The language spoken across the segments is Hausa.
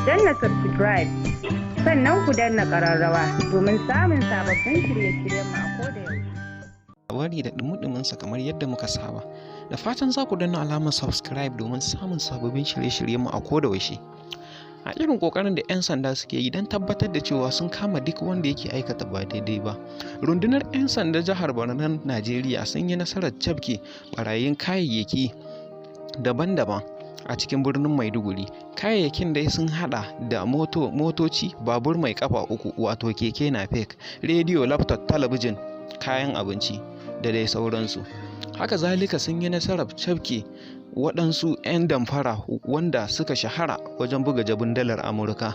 danna subscribe sannan ku danna ƙararrawa domin samun sababbin shirye-shiryen mu a koda yaushe. Labari da dumudumunsa kamar yadda muka saba. Da fatan za ku danna alamar subscribe domin samun sababbin shirye-shiryen mu a koda yaushe. A irin kokarin da 'yan sanda suke yi don tabbatar da cewa sun kama duk wanda yake aikata ba daidai ba, rundunar 'yan sanda jihar Borno Najeriya sun yi nasarar cafke barayin kayayyaki daban-daban a cikin birnin Maiduguri. Kayayyakin dai sun hada da motoci, babur mai kafa uku wato keke napep, rediyo, laptop, talabijin, kayan abinci da dai sauransu. Haka zalika sun yi nasarar cafke waɗansu 'yan damfara wanda suka shahara wajen buga jabin dalar Amurka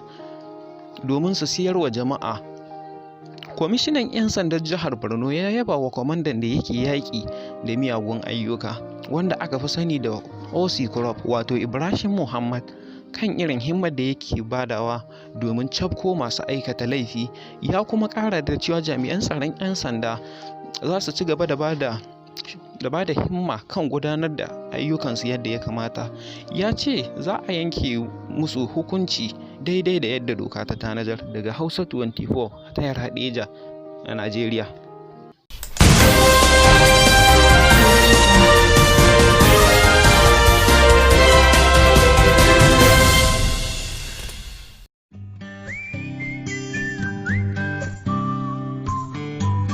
domin su siyar wa jama'a. Kwamishinan 'yan sandan jihar Borno ya yaba wa kwamandan da yake yaƙi da miyagun ayyuka wanda aka fi sani da OC Crop wato Ibrahim Muhammad kan irin himmar da yake badawa domin cafko masu aikata laifi. Ya kuma ƙara da cewa jami'an tsaron 'yan sanda za su ci gaba da bada himma kan gudanar da ayyukansu yadda ya kamata. Ya ce za a yanke musu hukunci daidai da yadda doka ta tanadar. Daga Hausa 24 ta Hadeja a Najeriya.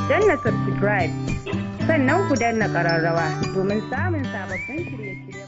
Danna subscribe sannan ku danna ƙararrawa domin samun sababbin shirye-shirye.